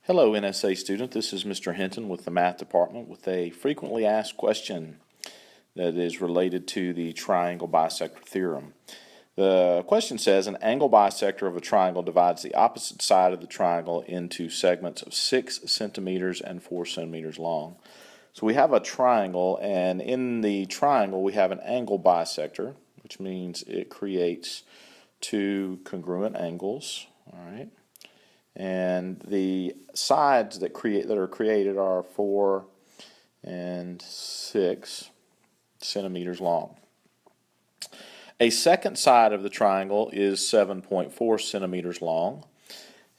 Hello NSA student, this is Mr. Hinton with the Math Department with a frequently asked question that is related to the triangle bisector theorem. The question says an angle bisector of a triangle divides the opposite side of the triangle into segments of 6 centimeters and 4 centimeters long. So we have a triangle, and in the triangle we have an angle bisector, which means it creates two congruent angles. All right. And the sides that are created are 4 and 6 centimeters long. A second side of the triangle is 7.4 centimeters long,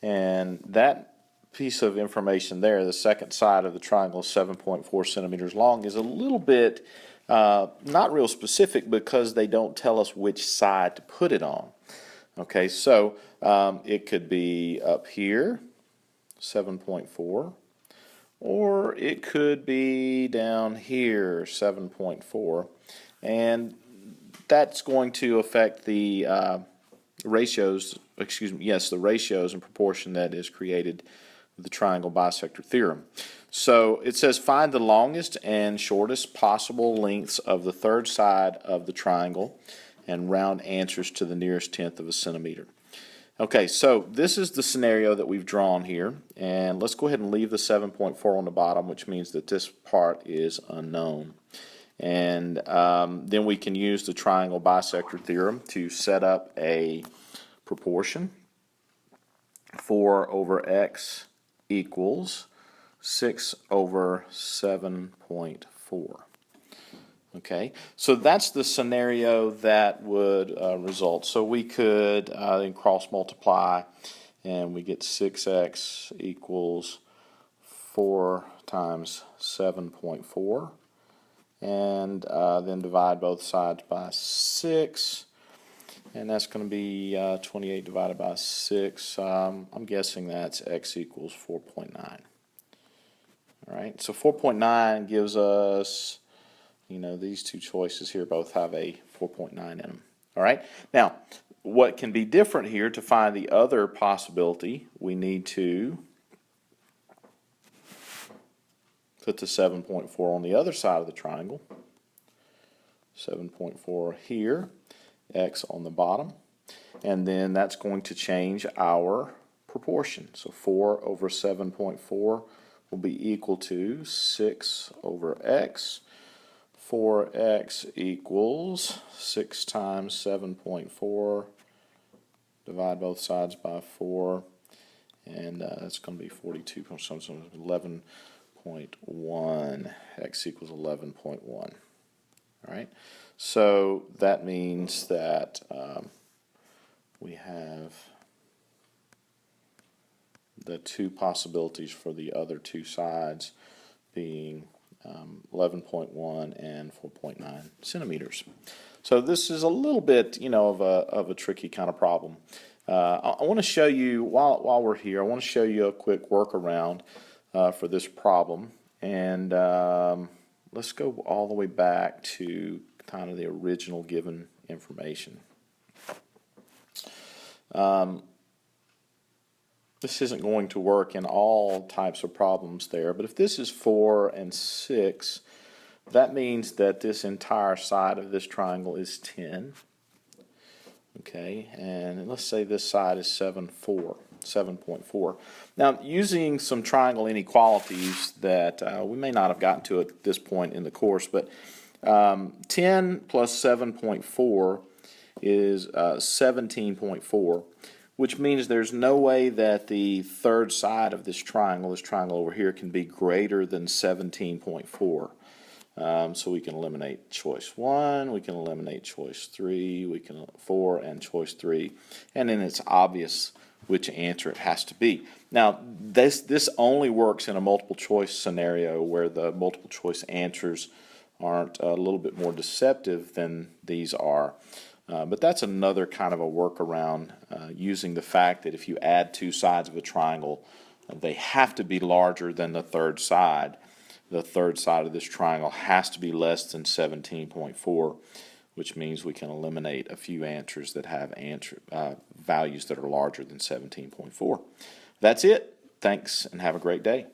and that piece of information there, the second side of the triangle, 7.4 centimeters long, is a little bit not real specific because they don't tell us which side to put it on. Okay, so it could be up here, 7.4, or it could be down here, 7.4, and that's going to affect the ratios, the ratios and proportion that is created with the triangle bisector theorem. So it says find the longest and shortest possible lengths of the third side of the triangle and round answers to the nearest tenth of a centimeter. Okay, so this is the scenario that we've drawn here, and let's go ahead and leave the 7.4 on the bottom, which means that this part is unknown. And then we can use the triangle bisector theorem to set up a proportion. 4 over x equals 6 over 7.4. Okay, so that's the scenario that would result. So we could then cross multiply, and we get 6x equals 4 times 7.4, and then divide both sides by 6, and that's going to be 28 divided by 6. I'm guessing that's x equals 4.9. All right, so 4.9 gives us, these two choices here both have a 4.9 in them. All right. Now, what can be different here, to find the other possibility, we need to put the 7.4 on the other side of the triangle. 7.4 here, x on the bottom, and then that's going to change our proportion. So 4 over 7.4 will be equal to 6 over x. 4x equals 6 times 7.4, divide both sides by 4, and that's going to be 42, 11.1, x equals 11.1. All right, so that means that we have the two possibilities for the other two sides being 11.1 and 4.9 centimeters. So this is a little bit, of a tricky kind of problem. I want to show you, while we're here, I want to show you a quick workaround for this problem. And let's go all the way back to kind of the original given information. This isn't going to work in all types of problems there, but if this is 4 and 6, that means that this entire side of this triangle is 10. Okay, and let's say this side is 7.4. Now, using some triangle inequalities that we may not have gotten to at this point in the course, but 10 plus 7.4 is 17.4. Which means there's no way that the third side of this triangle over here, can be greater than 17.4. So we can eliminate choice 1, we can eliminate choice 3, we can 4 and choice 3, and then it's obvious which answer it has to be. Now, this only works in a multiple choice scenario where the multiple choice answers aren't a little bit more deceptive than these are. But that's another kind of a workaround, using the fact that if you add two sides of a triangle, they have to be larger than the third side. The third side of this triangle has to be less than 17.4, which means we can eliminate a few answers that have values that are larger than 17.4. That's it. Thanks and have a great day.